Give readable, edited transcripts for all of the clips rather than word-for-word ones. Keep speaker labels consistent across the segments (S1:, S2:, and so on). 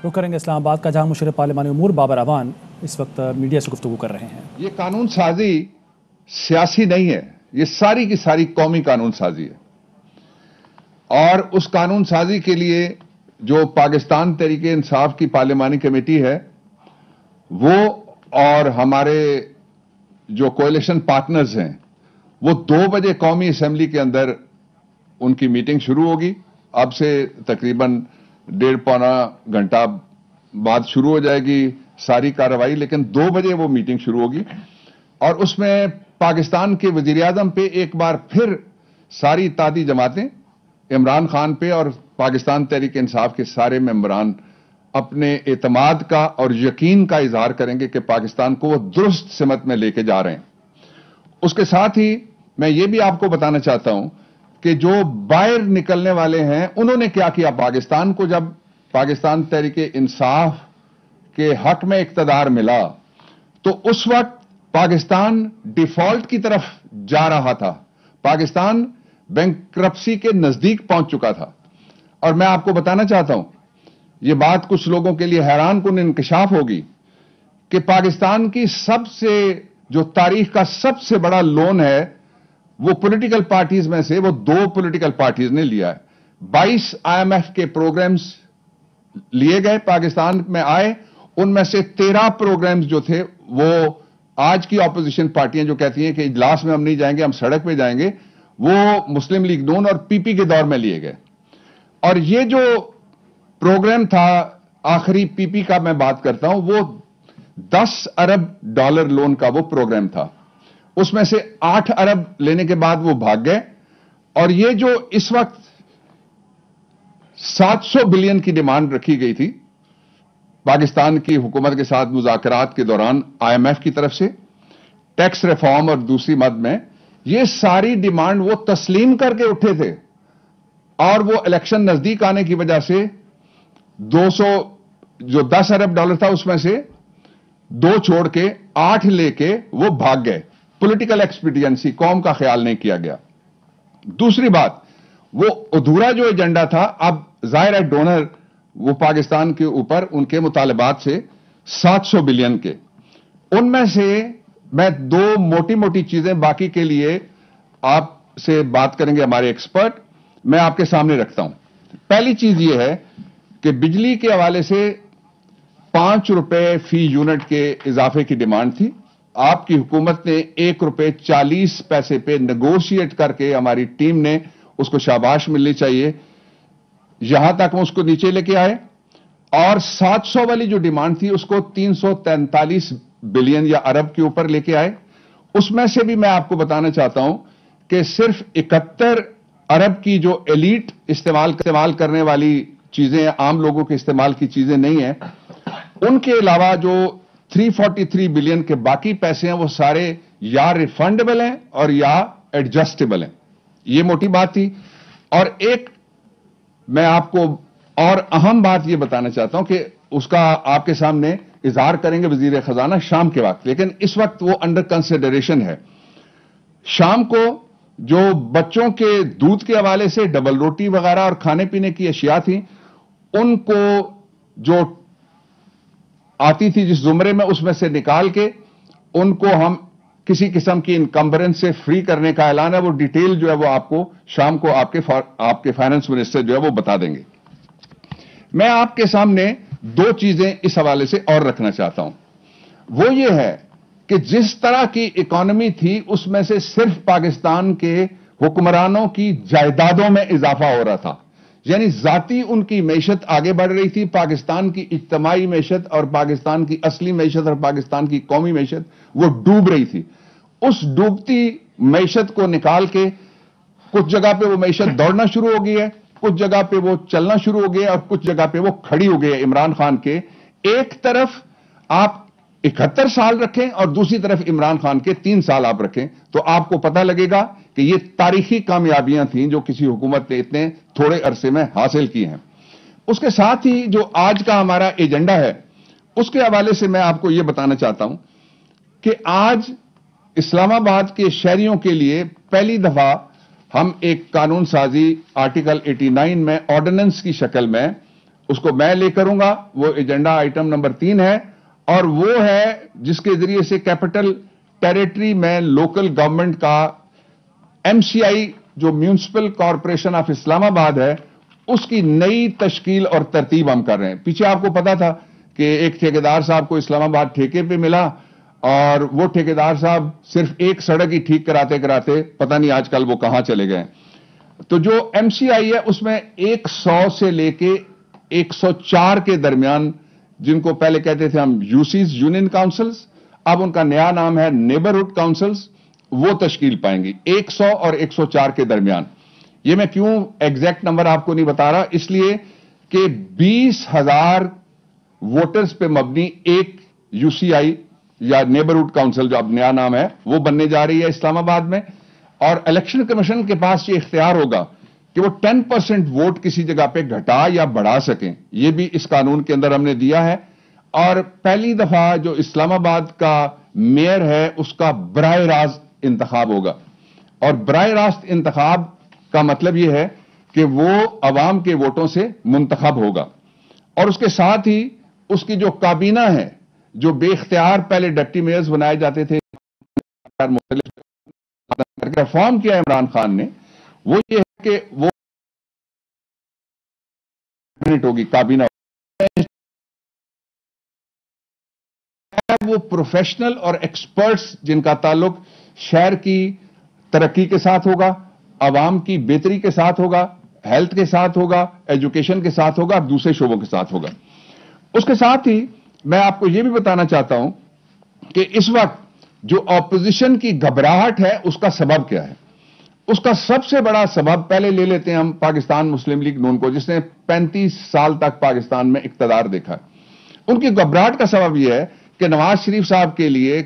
S1: رخ کریں گے اسلام آباد کا، جہاں مشیر پارلیمانی امور بابر اعوان اس وقت میڈیا سے گفتگو کر رہے ہیں۔
S2: یہ قانون سازی سیاسی نہیں ہے، یہ ساری کی ساری قومی قانون سازی ہے، اور اس قانون سازی کے لیے جو پاکستان تحریک انصاف کی پارلیمانی کمیٹی ہے وہ اور ہمارے جو کولیشن پارٹنرز ہیں وہ 2 بجے قومی اسمبلی کے اندر ان کی میٹنگ شروع ہوگی۔ اب سے تقریباً 1.5-پونا گھنٹہ بعد شروع ہو جائے گی ساری کارروائی، لیکن 2 بجے وہ میٹنگ شروع ہوگی، اور اس میں پاکستان کے وزیر اعظم پہ ایک بار پھر ساری اتحادی جماعتیں عمران خان پہ اور پاکستان تحریک انصاف کے سارے ممبران اپنے اعتماد کا اور یقین کا اظہار کریں گے کہ پاکستان کو وہ درست سمت میں لے کے جا رہے ہیں۔ اس کے ساتھ ہی میں یہ بھی آپ کو بتانا چاہتا ہوں کہ جو باہر نکلنے والے ہیں انہوں نے کیا کیا۔ پاکستان کو جب پاکستان تحریک انصاف کے حق میں اقتدار ملا تو اس وقت پاکستان ڈیفالٹ کی طرف جا رہا تھا، پاکستان بینکرپسی کے نزدیک پہنچ چکا تھا، اور میں آپ کو بتانا چاہتا ہوں یہ بات کچھ لوگوں کے لیے حیران کن انکشاف ہوگی کہ پاکستان کی سب سے جو تاریخ کا سب سے بڑا لون ہے وہ پولیٹیکل پارٹیز میں سے وہ 2 پولیٹیکل پارٹیز نے لیا ہے۔ 22 IMF کے پروگرامز لیے گئے، پاکستان میں آئے، ان میں سے 13 پروگرامز جو تھے وہ آج کی اپوزیشن پارٹیاں جو کہتی ہیں کہ اجلاس میں ہم نہیں جائیں گے، ہم سڑک پہ جائیں گے، وہ مسلم لیگ نون اور پی پی کے دور میں لیے گئے۔ اور یہ جو پروگرام تھا آخری پی پی کا میں بات کرتا ہوں، وہ $10 ارب لون کا وہ پروگرام تھا، اس میں سے 8 ارب لینے کے بعد وہ بھاگ گئے، اور یہ جو اس وقت 700 بلین کی ڈیمانڈ رکھی گئی تھی پاکستان کی حکومت کے ساتھ مذاکرات کے دوران IMF کی طرف سے ٹیکس ریفارم اور دوسری مد میں، یہ ساری ڈیمانڈ وہ تسلیم کر کے اٹھے تھے، اور وہ الیکشن نزدیک آنے کی وجہ سے 10 ارب ڈالر تھا اس میں سے 2 چھوڑ کے 8 لے کے وہ بھاگ گئے۔ پولیٹیکل ایکسپیڈینسی، قوم کا خیال نہیں کیا گیا۔ دوسری بات، وہ ادھورا جو ایجنڈا تھا، اب ظاہر ہے ڈونر وہ پاکستان کے اوپر ان کے مطالبات سے 700 بلین کے، ان میں سے میں 2 موٹی موٹی چیزیں باقی کے لیے آپ سے بات کریں گے ہمارے ایکسپرٹ، میں آپ کے سامنے رکھتا ہوں۔ پہلی چیز یہ ہے کہ بجلی کے حوالے سے 5 روپے فی یونٹ کے اضافے کی ڈیمانڈ تھی، آپ کی حکومت نے 1.40 روپے پہ نیگوشیٹ کر کے ہماری ٹیم نے اس کو شاباش ملنی چاہیے، یہاں تک ہم اس کو نیچے لے کے آئے، اور 700 والی جو ڈیمانڈ تھی اس کو 343 بلین یا ارب کے اوپر لے کے آئے۔ اس میں سے بھی میں آپ کو بتانا چاہتا ہوں کہ صرف 71 ارب کی جو ایلیٹ استعمال کرنے والی چیزیں ہیں، عام لوگوں کے استعمال کی چیزیں نہیں ہیں، ان کے علاوہ جو 343 بلین کے باقی پیسے ہیں وہ سارے یا ریفنڈیبل ہیں اور یا ایڈجسٹیبل ہیں۔ یہ موٹی بات تھی۔ اور ایک میں آپ کو اور اہم بات یہ بتانا چاہتا ہوں کہ اس کا آپ کے سامنے اظہار کریں گے وزیر خزانہ شام کے وقت، لیکن اس وقت وہ انڈر کنسیڈریشن ہے۔ شام کو جو بچوں کے دودھ کے حوالے سے ڈبل روٹی وغیرہ اور کھانے پینے کی اشیاء تھیں، ان کو جو آتی تھی جس زمرے میں، اس میں سے نکال کے ان کو ہم کسی قسم کی انکمبرنس سے فری کرنے کا اعلان ہے۔ وہ ڈیٹیل جو ہے وہ آپ کو شام کو آپ کے فائنانس منسٹر جو ہے وہ بتا دیں گے۔ میں آپ کے سامنے 2 چیزیں اس حوالے سے اور رکھنا چاہتا ہوں، وہ یہ ہے کہ جس طرح کی اکانومی تھی اس میں سے صرف پاکستان کے حکمرانوں کی جائیدادوں میں اضافہ ہو رہا تھا، یعنی ذاتی ان کی معیشت آگے بڑھ رہی تھی، پاکستان کی اجتماعی معیشت اور پاکستان کی اصلی معیشت اور پاکستان کی قومی معیشت وہ ڈوب رہی تھی۔ اس ڈوبتی معیشت کو نکال کے کچھ جگہ پہ وہ معیشت دوڑنا شروع ہو گئی ہے، کچھ جگہ پہ وہ چلنا شروع ہو گیا، اور کچھ جگہ پہ وہ کھڑی ہو گئی ہے۔ عمران خان کے ایک طرف آپ 71 سال رکھیں اور دوسری طرف عمران خان کے 3 سال آپ رکھیں تو آپ کو پتہ لگے گا کہ یہ تاریخی کامیابیاں تھیں جو کسی حکومت نے اتنے تھوڑے عرصے میں حاصل کی ہیں۔ اس کے ساتھ ہی جو آج کا ہمارا ایجنڈا ہے اس کے حوالے سے میں آپ کو یہ بتانا چاہتا ہوں کہ آج اسلام آباد کے شہریوں کے لیے پہلی دفعہ ہم ایک قانون سازی آرٹیکل 89 میں آرڈیننس کی شکل میں اس کو میں لے کروں گا. وہ ایجنڈا آئٹم نمبر 3 ہے اور وہ ہے جس کے ذریعے سے کیپٹل ٹیریٹری میں لوکل گورنمنٹ کا MCI جو میونسپل کارپوریشن آف اسلام آباد ہے اس کی نئی تشکیل اور ترتیب ہم کر رہے ہیں. پیچھے آپ کو پتا تھا کہ ایک ٹھیکیدار صاحب کو اسلام آباد ٹھیکے پہ ملا اور وہ ٹھیکیدار صاحب صرف ایک سڑک ہی ٹھیک کراتے کراتے پتہ نہیں آج کل وہ کہاں چلے گئے. تو جو MCI ہے اس میں 100 سے لے کے 104 کے درمیان، جن کو پہلے کہتے تھے ہم UCs یونین کاؤنسلز، اب ان کا نیا نام ہے نیبرہڈ کاؤنسلز، وہ تشکیل پائیں گی 100 اور 104 کے درمیان. یہ میں کیوں ایگزیکٹ نمبر آپ کو نہیں بتا رہا، اس لیے کہ 20,000 ووٹرز پہ مبنی ایک UCI یا نیبرہڈ کاؤنسل جو اب نیا نام ہے وہ بننے جا رہی ہے اسلام آباد میں. اور الیکشن کمیشن کے پاس یہ اختیار ہوگا کہ وہ 10% ووٹ کسی جگہ پہ گھٹا یا بڑھا سکیں. یہ بھی اس قانون کے اندر ہم نے دیا ہے. اور پہلی دفعہ جو اسلام آباد کا میئر ہے اس کا براہ راست انتخاب ہوگا. اور براہ راست انتخاب کا مطلب یہ ہے کہ وہ عوام کے ووٹوں سے منتخب ہوگا. اور اس کے ساتھ ہی اس کی جو کابینہ ہے، جو بے اختیار پہلے ڈپٹی میئرز بنائے جاتے تھے، ریفارم کیا عمران خان نے، وہ یہ ہے کہ وہ ہوگی کابینہ، وہ پروفیشنل اور ایکسپرٹس جن کا تعلق شہر کی ترقی کے ساتھ ہوگا، عوام کی بہتری کے ساتھ ہوگا، ہیلتھ کے ساتھ ہوگا، ایجوکیشن کے ساتھ ہوگا، اور دوسرے شعبوں کے ساتھ ہوگا. اس کے ساتھ ہی میں آپ کو یہ بھی بتانا چاہتا ہوں کہ اس وقت جو اپوزیشن کی گھبراہٹ ہے اس کا سبب کیا ہے. اس کا سب سے بڑا سبب، پہلے لے لیتے ہیں ہم پاکستان مسلم لیگ نون کو، جس نے 35 سال تک پاکستان میں اقتدار دیکھا ہے. ان کی گھبراہٹ کا سبب یہ ہے کہ نواز شریف صاحب کے لیے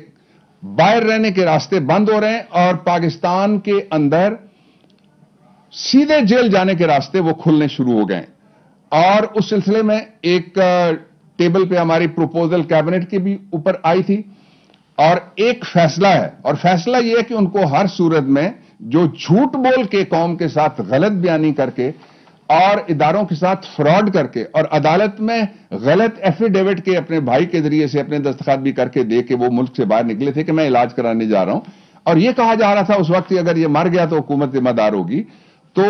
S2: باہر رہنے کے راستے بند ہو رہے ہیں اور پاکستان کے اندر سیدھے جیل جانے کے راستے وہ کھلنے شروع ہو گئے. اور اس سلسلے میں ایک ٹیبل پہ ہماری پروپوزل کیبنٹ کے بھی اوپر آئی تھی اور ایک فیصلہ ہے، اور فیصلہ یہ ہے کہ ان کو ہر صورت میں جو جھوٹ بول کے قوم کے ساتھ غلط بیانی کر کے اور اداروں کے ساتھ فراڈ کر کے اور عدالت میں غلط ایفیڈیوٹ کے اپنے بھائی کے ذریعے سے اپنے دستخط بھی کر کے دے کے وہ ملک سے باہر نکلے تھے کہ میں علاج کرانے جا رہا ہوں، اور یہ کہا جا رہا تھا اس وقت کہ اگر یہ مر گیا تو حکومت ذمہ دار ہوگی. تو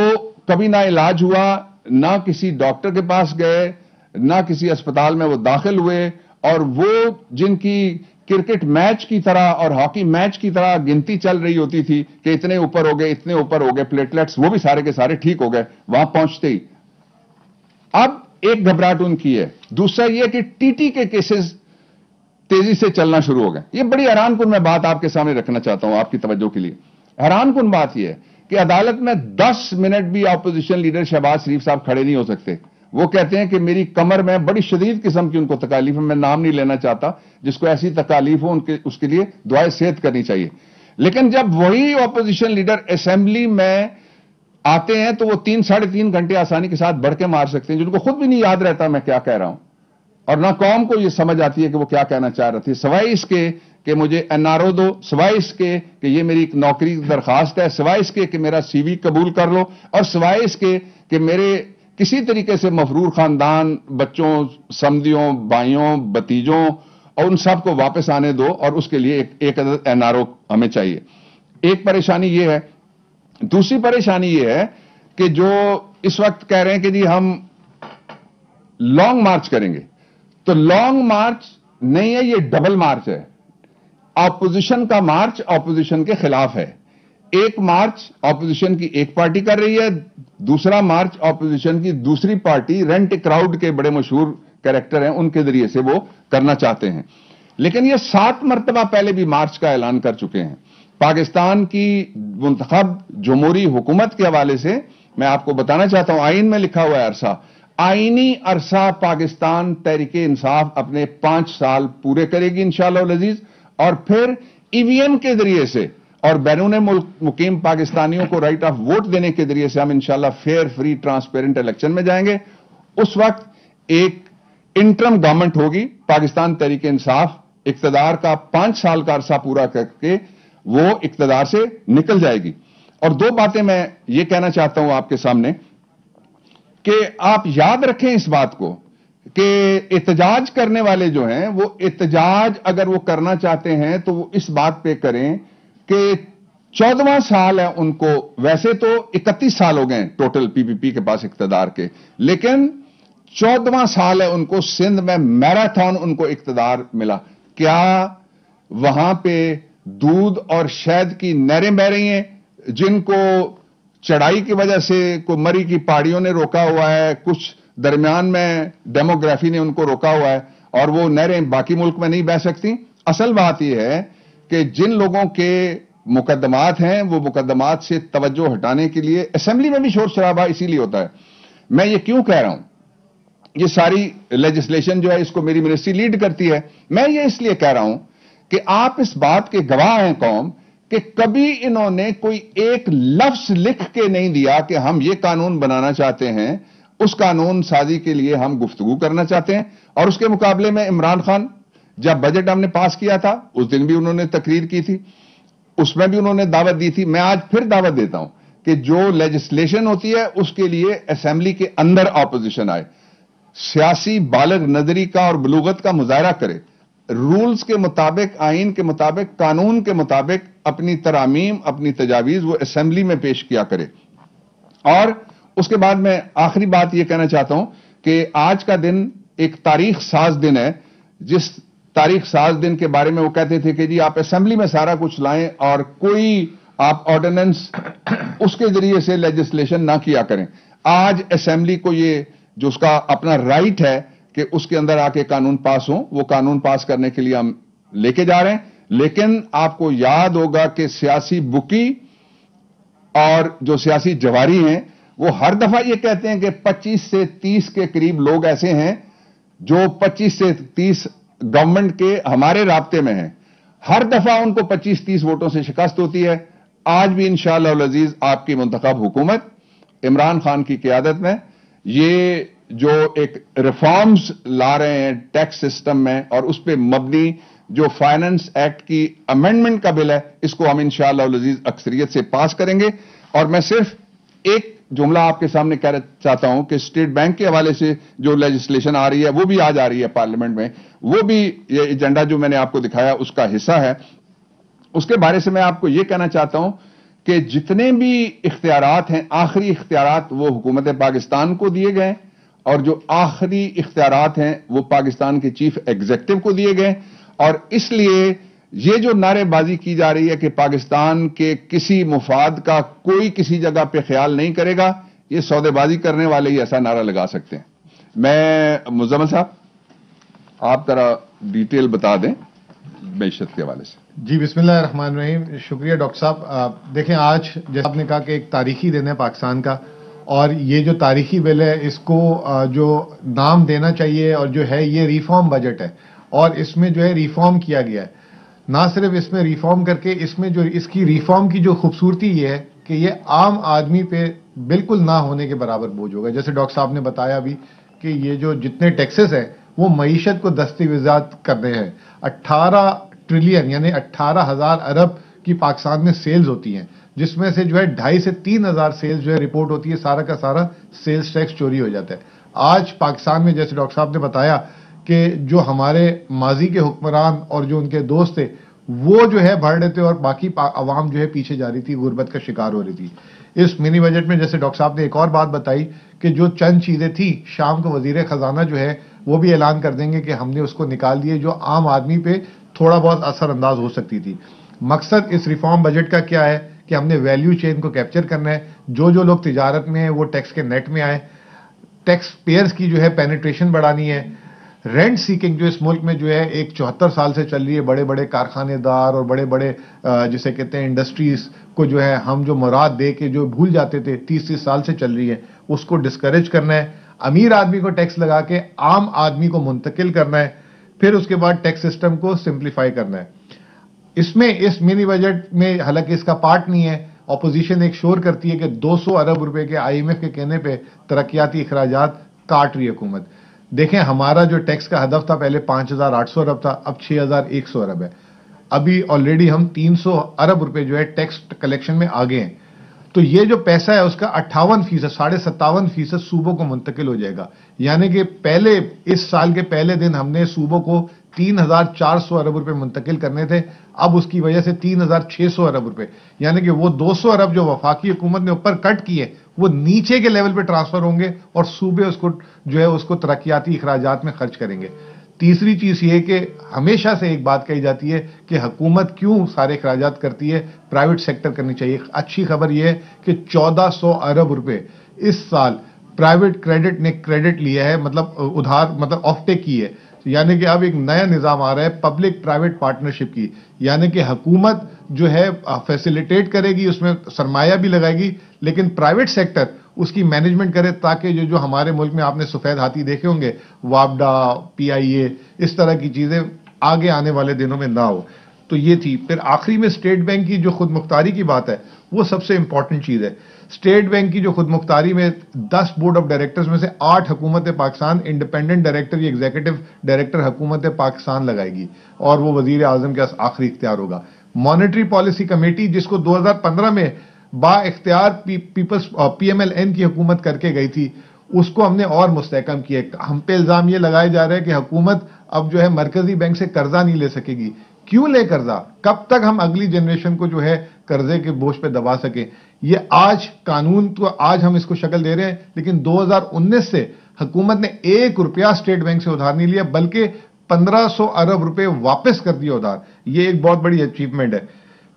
S2: کبھی نہ علاج ہوا، نہ کسی ڈاکٹر کے پاس گئے، نہ کسی اسپتال میں وہ داخل ہوئے، اور وہ جن کی کرکٹ میچ کی طرح اور ہاکی میچ کی طرح گنتی چل رہی ہوتی تھی کہ اتنے اوپر ہو گئے، اتنے اوپر ہو گئے پلیٹلیٹس، وہ بھی سارے کے سارے ٹھیک ہو گئے وہاں پہنچتے ہی. اب ایک گھبراہٹ ان کی ہے. دوسرا یہ کہ TT کے کیسز تیزی سے چلنا شروع ہو گئے. یہ بڑی حیران کن میں بات آپ کے سامنے رکھنا چاہتا ہوں آپ کی توجہ کے لیے. حیران کن بات یہ ہے کہ عدالت میں 10 منٹ بھی اپوزیشن لیڈر شہباز شریف صاحب کھڑے نہیں ہو سکتے. وہ کہتے ہیں کہ میری کمر میں بڑی شدید قسم کی ان کو تکالیف ہے، میں نام نہیں لینا چاہتا، جس کو ایسی تکالیف ہو اس کے لیے دعائے صحت کرنی چاہیے. لیکن جب وہی اپوزیشن لیڈر اسمبلی میں آتے ہیں تو وہ 3-3.5 گھنٹے آسانی کے ساتھ بڑھ کے مار سکتے ہیں، جن کو خود بھی نہیں یاد رہتا میں کیا کہہ رہا ہوں، اور نہ قوم کو یہ سمجھ آتی ہے کہ وہ کیا کہنا چاہ رہے تھے، سوائے اس کے کہ مجھے NRO دو، سوائے اس کے کہ یہ میری ایک نوکری کی درخواست ہے، سوائے اس کے کہ میرا CV قبول کر لو، اور سوائے اس کے کہ میرے کسی طریقے سے مفرور خاندان، بچوں، سمدھیوں، بھائیوں، بھتیجوں اور ان سب کو واپس آنے دو، اور اس کے لیے ایک عدد NRO ہمیں چاہیے. ایک پریشانی یہ ہے. دوسری پریشانی یہ ہے کہ جو اس وقت کہہ رہے ہیں کہ جی ہم لانگ مارچ کریں گے، تو لانگ مارچ نہیں ہے، یہ ڈبل مارچ ہے. اپوزیشن کا مارچ اپوزیشن کے خلاف ہے. ایک مارچ اپوزیشن کی ایک پارٹی کر رہی ہے، دوسرا مارچ اپوزیشن کی دوسری پارٹی رینٹ کراؤڈ کے بڑے مشہور کریکٹر ہیں ان کے ذریعے سے وہ کرنا چاہتے ہیں. لیکن یہ 7 مرتبہ پہلے بھی مارچ کا اعلان کر چکے ہیں. پاکستان کی منتخب جمہوری حکومت کے حوالے سے میں آپ کو بتانا چاہتا ہوں، آئین میں لکھا ہوا ہے عرصہ، آئینی عرصہ پاکستان تحریک انصاف اپنے 5 سال پورے کرے گی انشاءاللہ العزیز، اور پھر EVM کے ذریعے سے اور بیرون ملک مقیم پاکستانیوں کو رائٹ آف ووٹ دینے کے ذریعے سے ہم انشاءاللہ فیئر، فری، ٹرانسپیرنٹ الیکشن میں جائیں گے. اس وقت ایک انٹرم گورنمنٹ ہوگی، پاکستان تحریک انصاف اقتدار کا 5 سال کا عرصہ پورا کر کے وہ اقتدار سے نکل جائے گی. اور 2 باتیں میں یہ کہنا چاہتا ہوں آپ کے سامنے کہ آپ یاد رکھیں اس بات کو کہ احتجاج کرنے والے جو ہیں وہ احتجاج اگر وہ کرنا چاہتے ہیں تو وہ اس بات پہ کریں کہ 14واں سال ہے ان کو. ویسے تو 31 سال ہو گئے ٹوٹل پی پی پی کے پاس اقتدار کے, لیکن 14واں سال ہے ان کو سندھ میں میراتھن ان کو اقتدار ملا. کیا وہاں پہ دودھ اور شہد کی نہریں بہ رہی ہیں جن کو چڑھائی کی وجہ سے کو مری کی پہاڑیوں نے روکا ہوا ہے, کچھ درمیان میں ڈیموگرافی نے ان کو روکا ہوا ہے, اور وہ نہریں باقی ملک میں نہیں بہ سکتی؟ اصل بات یہ ہے کہ جن لوگوں کے مقدمات ہیں وہ مقدمات سے توجہ ہٹانے کے لیے اسمبلی میں بھی شور شرابہ اسی لیے ہوتا ہے. میں یہ کیوں کہہ رہا ہوں؟ یہ ساری لیجسلیشن جو ہے اس کو میری منسٹری لیڈ کرتی ہے. میں یہ اس لیے کہہ رہا ہوں کہ آپ اس بات کے گواہ ہیں قوم کہ کبھی انہوں نے کوئی ایک لفظ لکھ کے نہیں دیا کہ ہم یہ قانون بنانا چاہتے ہیں, اس قانون سازی کے لیے ہم گفتگو کرنا چاہتے ہیں. اور اس کے مقابلے میں عمران خان جب بجٹ ہم نے پاس کیا تھا اس دن بھی انہوں نے تقریر کی تھی, اس میں بھی انہوں نے دعوت دی تھی. میں آج پھر دعوت دیتا ہوں کہ جو لیجسلیشن ہوتی ہے اس کے لیے اسمبلی کے اندر اپوزیشن آئے, سیاسی بالغ نظری کا اور بلوغت کا مظاہرہ کرے, رولز کے مطابق, آئین کے مطابق, قانون کے مطابق اپنی ترامیم, اپنی تجاویز وہ اسمبلی میں پیش کیا کرے. اور اس کے بعد میں آخری بات یہ کہنا چاہتا ہوں کہ آج کا دن ایک تاریخ ساز دن ہے. جس تاریخ ساز دن کے بارے میں وہ کہتے تھے کہ جی آپ اسمبلی میں سارا کچھ لائیں اور کوئی آپ آرڈیننس اس کے ذریعے سے لیجسلیشن نہ کیا کریں. آج اسمبلی کو یہ جو اس کا اپنا رائٹ ہے کہ اس کے اندر آ کے قانون پاس ہوں, وہ قانون پاس کرنے کے لیے ہم لے کے جا رہے ہیں. لیکن آپ کو یاد ہوگا کہ سیاسی بکی اور جو سیاسی جواری ہیں وہ ہر دفعہ یہ کہتے ہیں کہ 25 سے 30 کے قریب لوگ ایسے ہیں جو 25 سے 30 گورنمنٹ کے ہمارے رابطے میں ہیں. ہر دفعہ ان کو 25-30 ووٹوں سے شکست ہوتی ہے. آج بھی انشاءاللہ العزیز آپ کی منتخب حکومت عمران خان کی قیادت میں یہ جو ایک ریفارمز لا رہے ہیں ٹیکس سسٹم میں اور اس پہ مبنی جو فائنانس ایکٹ کی امینڈمنٹ کا بل ہے, اس کو ہم انشاءاللہ العزیز اکثریت سے پاس کریں گے. اور میں صرف ایک جملہ آپ کے سامنے کہنا چاہتا ہوں کہ اسٹیٹ بینک کے حوالے سے جو لیجسلیشن آ رہی ہے وہ بھی آج آ رہی ہے پارلیمنٹ میں, وہ بھی یہ ایجنڈا جو میں نے آپ کو دکھایا اس کا حصہ ہے. اس کے بارے سے میں آپ کو یہ کہنا چاہتا ہوں کہ جتنے بھی اختیارات ہیں, آخری اختیارات وہ حکومت پاکستان کو دیے گئے, اور جو آخری اختیارات ہیں وہ پاکستان کے چیف ایگزیکٹو کو دیے گئے. اور اس لیے یہ جو نعرے بازی کی جا رہی ہے کہ پاکستان کے کسی مفاد کا کوئی کسی جگہ پہ خیال نہیں کرے گا, یہ سودے بازی کرنے والے ہی ایسا نعرہ لگا سکتے ہیں. میں مزمل صاحب آپ ذرا ڈیٹیل بتا دیں معیشت کے حوالے سے.
S3: جی بسم اللہ الرحمن الرحیم. شکریہ ڈاکٹر صاحب. دیکھیں آج جیسے آپ نے کہا کہ ایک تاریخی دن ہے پاکستان کا, اور یہ جو تاریخی بل ہے اس کو جو نام دینا چاہیے اور جو ہے یہ ریفارم بجٹ ہے, اور اس میں جو ہے ریفارم کیا گیا ہے. نہ صرف اس میں ریفارم کر کے اس میں جو اس کی ریفارم کی جو خوبصورتی یہ ہے کہ یہ عام آدمی پہ بالکل نہ ہونے کے برابر بوجھ ہوگا. جیسے ڈاکٹر صاحب نے بتایا بھی کہ یہ جو جتنے ٹیکسز ہیں وہ معیشت کو دستاویزات کرنے ہیں. 18 ٹریلین یعنی 18,000 ارب کی پاکستان میں سیلز ہوتی ہیں, جس میں سے جو ہے 2,500 سے 3,000 سیلز جو ہے رپورٹ ہوتی ہے, سارا کا سارا سیلز ٹیکس چوری ہو جاتا ہے. آج پاکستان میں جیسے ڈاکٹر صاحب نے بتایا کہ جو ہمارے ماضی کے حکمران اور جو ان کے دوست تھے وہ جو ہے بڑھ رہے تھے اور باقی عوام جو ہے پیچھے جا رہی تھی, غربت کا شکار ہو رہی تھی. اس منی بجٹ میں جیسے ڈاکٹر صاحب نے ایک اور بات بتائی کہ جو چند چیزیں تھیں شام کو وزیر خزانہ جو ہے وہ بھی اعلان کر دیں گے کہ ہم نے اس کو نکال دیے جو عام آدمی پہ تھوڑا بہت اثر انداز ہو سکتی تھی. مقصد اس ریفارم بجٹ کا کیا ہے کہ ہم نے ویلیو چین کو کیپچر کرنا ہے. جو لوگ تجارت میں ہیں وہ ٹیکس کے نیٹ میں آئے, ٹیکس پیئرز کی جو ہے پینیٹریشن بڑھانی ہے. رینٹ سیکنگ جو اس ملک میں جو ہے ایک 74 سال سے چل رہی ہے, بڑے بڑے کارخانے دار اور بڑے بڑے جسے کہتے ہیں انڈسٹریز کو جو ہے ہم جو مراد دے کے جو بھول جاتے تھے 30 سال سے چل رہی ہے, اس کو ڈسکریج کرنا ہے. امیر آدمی کو ٹیکس لگا کے عام آدمی کو منتقل کرنا ہے. پھر اس کے بعد ٹیکس سسٹم کو سمپلیفائی کرنا ہے. اس میں اس منی بجٹ میں حالانکہ اس کا پارٹ نہیں ہے, اپوزیشن ایک شور کرتی ہے کہ 200 ارب روپے کے IMF کے کہنے پہ ترقیاتی اخراجات کاٹ رہی حکومت. دیکھیں ہمارا جو ٹیکس کا ہدف تھا پہلے 5,800 ارب تھا, اب 6,100 ارب ہے. ابھی آلریڈی ہم 300 ارب روپے جو ہے ٹیکس کلیکشن میں آگے ہیں. تو یہ جو پیسہ ہے اس کا 58%، 57.5% صوبوں کو منتقل ہو جائے گا. یعنی کہ پہلے اس سال کے پہلے دن ہم نے صوبوں کو 3,400 ارب روپے منتقل کرنے تھے، اب اس کی وجہ سے 3,600 ارب روپے، یعنی کہ وہ 200 ارب جو وفاقی حکومت نے اوپر کٹ کیے وہ نیچے کے لیول پہ ٹرانسفر ہوں گے اور صوبے اس کو جو ہے اس کو ترقیاتی اخراجات میں خرچ کریں گے. تیسری چیز یہ کہ ہمیشہ سے ایک بات کہی جاتی ہے کہ حکومت کیوں سارے اخراجات کرتی ہے، پرائیویٹ سیکٹر کرنی چاہیے. اچھی خبر یہ ہے کہ 1400 ارب روپے اس سال پرائیویٹ کریڈٹ نے کریڈٹ لیا ہے، مطلب ادھار، مطلب آف ٹیک کی ہے. یعنی کہ اب ایک نیا نظام آ رہا ہے پبلک پرائیویٹ پارٹنرشپ کی، یعنی کہ حکومت جو ہے فیسیلیٹیٹ کرے گی، اس میں سرمایہ بھی لگائے گی، لیکن پرائیویٹ سیکٹر اس کی مینجمنٹ کرے تاکہ جو ہمارے ملک میں آپ نے سفید ہاتھی دیکھے ہوں گے، وابڈا، پی آئی اے، اس طرح کی چیزیں آگے آنے والے دنوں میں نہ ہو. تو یہ تھی. پھر آخری میں اسٹیٹ بینک کی جو خود مختاری کی بات ہے وہ سب سے امپورٹنٹ چیز ہے. اسٹیٹ بینک کی جو خود مختاری میں 10 بورڈ آف ڈائریکٹرز میں سے 8 حکومت پاکستان انڈیپینڈنٹ ڈائریکٹر یا ایگزیکٹو ڈائریکٹر حکومت پاکستان لگائے گی اور وہ وزیر اعظم کے آخری اختیار ہوگا. مانیٹری پالیسی کمیٹی جس کو 2015 میں با اختیار People's P M L N کی حکومت کر کے گئی تھی، اس کو ہم نے اور مستحکم کیا. ہم پہ الزام یہ لگائے جا رہے ہیں کہ حکومت اب جو ہے مرکزی بینک سے قرضہ نہیں لے سکے گی. کیوں لے قرضہ؟ کب تک ہم اگلی جنریشن کو جو ہے قرضے کے بوجھ پہ دبا سکیں؟ یہ آج قانون تو آج ہم اس کو شکل دے رہے ہیں، لیکن 2019 سے حکومت نے 1 روپیہ اسٹیٹ بینک سے ادھار نہیں لیا، بلکہ 1500 ارب روپے واپس کر دیا ادھار. یہ ایک بہت بڑی اچیومنٹ ہے.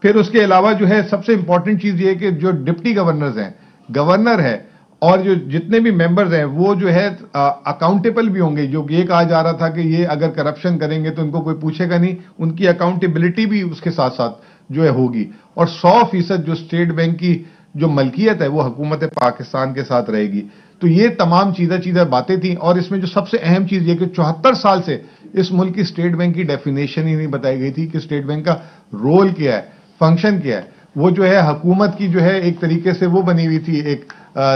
S3: پھر اس کے علاوہ جو ہے سب سے امپورٹنٹ چیز یہ ہے کہ جو ڈپٹی گورنرز ہیں، گورنر ہے اور جو جتنے بھی ممبرز ہیں وہ جو ہے اکاؤنٹیبل بھی ہوں گے. جو یہ کہا جا رہا تھا کہ یہ اگر کرپشن کریں گے تو ان کو کوئی پوچھے گا نہیں، ان کی اکاؤنٹیبلٹی بھی اس کے ساتھ ساتھ جو ہے ہوگی. اور 100% جو اسٹیٹ بینک کی جو ملکیت ہے وہ حکومت پاکستان کے ساتھ رہے گی. تو یہ تمام چیزیں باتیں تھیں. اور اس میں جو سب سے اہم چیز یہ کہ 74 سال سے اس ملک کی اسٹیٹ بینک کی ڈیفینیشن ہی نہیں بتائی گئی تھی کہ اسٹیٹ بینک کا رول کیا ہے، فنکشن کیا ہے. وہ جو ہے حکومت کی جو ہے ایک طریقے سے وہ بنی ہوئی تھی، ایک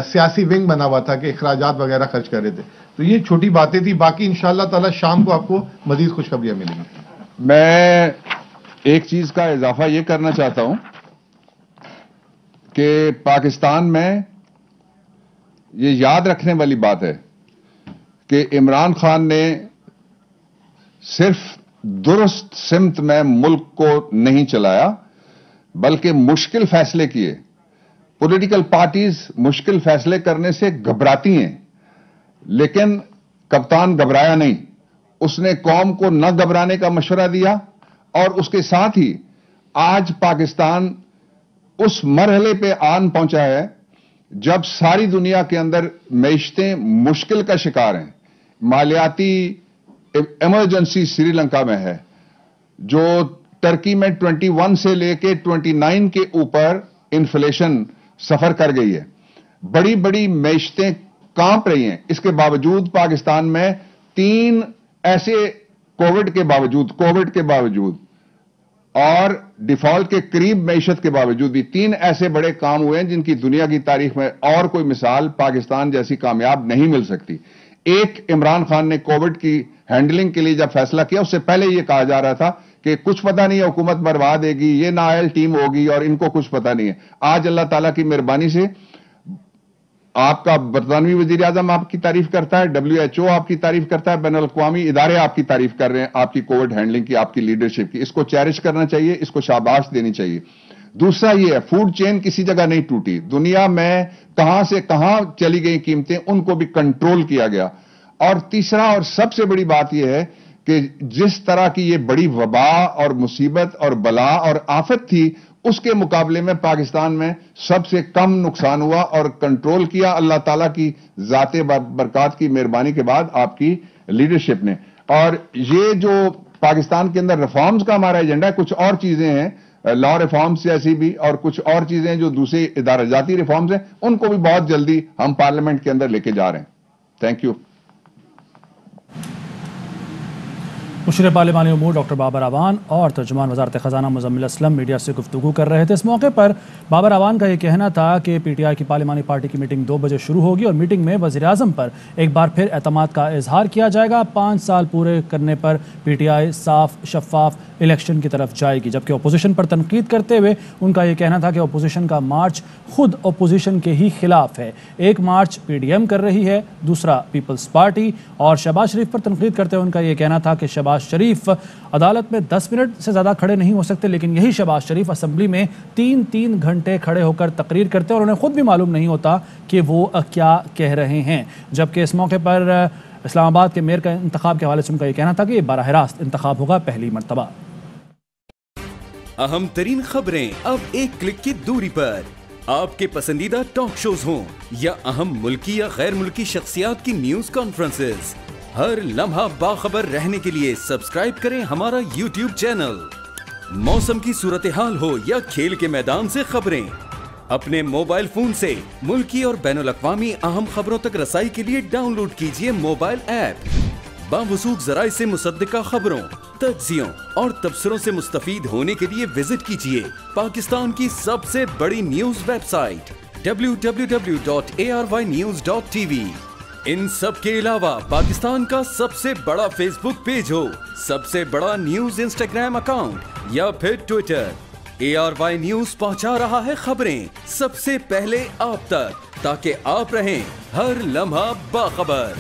S3: سیاسی ونگ بنا ہوا تھا کہ اخراجات وغیرہ خرچ کر رہے تھے. تو یہ چھوٹی باتیں تھی. باقی انشاءاللہ تعالی شام کو آپ کو مزید خوشخبریاں ملیں گی.
S2: میں ایک چیز کا اضافہ یہ کرنا چاہتا ہوں کہ پاکستان میں یہ یاد رکھنے والی بات ہے کہ عمران خان نے صرف درست سمت میں ملک کو نہیں چلایا بلکہ مشکل فیصلے کیے. پولیٹیکل پارٹیز مشکل فیصلے کرنے سے گھبراتی ہیں، لیکن کپتان گھبرایا نہیں. اس نے قوم کو نہ گھبرانے کا مشورہ دیا اور اس کے ساتھ ہی آج پاکستان اس مرحلے پہ آن پہنچا ہے جب ساری دنیا کے اندر معیشتیں مشکل کا شکار ہیں. مالیاتی ایمرجنسی سری لنکا میں ہے، جو ترکی میں 21 سے لے کے 29 کے اوپر انفلیشن سفر کر گئی ہے. بڑی بڑی معیشتیں کانپ رہی ہیں. اس کے باوجود پاکستان میں 3 ایسے کووڈ کے باوجود اور ڈیفالٹ کے قریب معیشت کے باوجود بھی 3 ایسے بڑے کام ہوئے ہیں جن کی دنیا کی تاریخ میں اور کوئی مثال پاکستان جیسی کامیاب نہیں مل سکتی. ایک، عمران خان نے کووڈ کی ہینڈلنگ کے لیے جب فیصلہ کیا اس سے پہلے یہ کہا جا رہا تھا کہ کچھ پتہ نہیں ہے، حکومت بروا دے گی، یہ نااہل ٹیم ہوگی اور ان کو کچھ پتہ نہیں ہے. آج اللہ تعالیٰ کی مہربانی سے آپ کا برطانوی وزیر اعظم آپ کی تعریف کرتا ہے، WHO آپ کی تعریف کرتا ہے، بین الاقوامی ادارے آپ کی تعریف کر رہے ہیں آپ کی کووڈ ہینڈلنگ کی، آپ کی لیڈرشپ کی. اس کو چیریش کرنا چاہیے، اس کو شاباش دینی چاہیے. دوسرا یہ ہے، فوڈ چین کسی جگہ نہیں ٹوٹی. دنیا میں کہاں سے کہاں چلی گئی قیمتیں، ان کو بھی کنٹرول کیا گیا. اور تیسرا اور سب سے بڑی بات یہ ہے کہ جس طرح کی یہ بڑی وبا اور مصیبت اور بلا اور آفت تھی، اس کے مقابلے میں پاکستان میں سب سے کم نقصان ہوا اور کنٹرول کیا اللہ تعالیٰ کی ذات برکات کی مہربانی کے بعد آپ کی لیڈرشپ نے. اور یہ جو پاکستان کے اندر ریفارمز کا ہمارا ایجنڈا ہے، کچھ اور چیزیں ہیں، لا ریفارمز جیسی بھی، اور کچھ اور چیزیں جو دوسرے ادارہ جاتی ریفارمز ہیں، ان کو بھی بہت جلدی ہم پارلیمنٹ کے اندر لے کے جا رہے ہیں. Thank you.
S1: مشیر پارلیمانی امور ڈاکٹر بابر اعوان اور ترجمان وزارت خزانہ مزمل اسلم میڈیا سے گفتگو کر رہے تھے۔ اس موقع پر بابر اعوان کا یہ کہنا تھا کہ پی ٹی آئی کی پارلیمانی پارٹی کی میٹنگ 2 بجے شروع ہوگی اور میٹنگ میں وزیر اعظم پر ایک بار پھر اعتماد کا اظہار کیا جائے گا۔ 5 سال پورے کرنے پر پی ٹی آئی صاف شفاف الیکشن کی طرف جائے گی، جبکہ اپوزیشن پر تنقید کرتے ہوئے ان کا یہ کہنا تھا کہ اپوزیشن کا مارچ خود اپوزیشن کے ہی خلاف ہے۔ ایک مارچ پی ڈی ایم کر رہی ہے، دوسرا پیپلز پارٹی۔ اور شہباز شریف پر تنقید کرتے ہوئے ان کا یہ کہنا تھا کہ شہباز شریف عدالت میں 10 منٹ سے زیادہ کھڑے نہیں ہو سکتے، لیکن یہی شہباز شریف اسمبلی میں 3 گھنٹے کھڑے ہو کر تقریر کرتے ہیں اور انہیں خود بھی معلوم نہیں ہوتا کہ وہ کیا کہہ رہے ہیں۔ جبکہ اس موقع پر اسلام آباد کے میئر کا انتخاب کے حوالے سے ان کا یہ کہنا تھا کہ یہ براہ راست انتخاب ہوگا پہلی مرتبہ۔
S4: اہم ترین خبریں اب ایک کلک کی دوری پر، آپ کے پسندیدہ ٹاک شوز ہوں یا اہم ملکی یا غیر ملکی شخصیات کی نیوز کانفرنسز، ہر لمحہ باخبر رہنے کے لیے سبسکرائب کریں ہمارا یوٹیوب چینل۔ موسم کی صورتحال ہو یا کھیل کے میدان سے خبریں، اپنے موبائل فون سے ملکی اور بین الاقوامی اہم خبروں تک رسائی کے لیے ڈاؤن لوڈ کیجیے موبائل ایپ۔ باوثوق ذرائع سے مصدقہ خبروں، تجزیوں اور تبصروں سے مستفید ہونے کے لیے وزٹ کیجیے پاکستان کی سب سے بڑی نیوز ویب سائٹ www.arYnews.tv۔ ان سب کے علاوہ پاکستان کا سب سے بڑا فیس بک پیج ہو، سب سے بڑا نیوز انسٹاگرام اکاؤنٹ یا پھر ٹویٹر، ARY نیوز پہنچا رہا ہے خبریں سب سے پہلے آپ تک، تاکہ آپ رہیں ہر لمحہ باخبر۔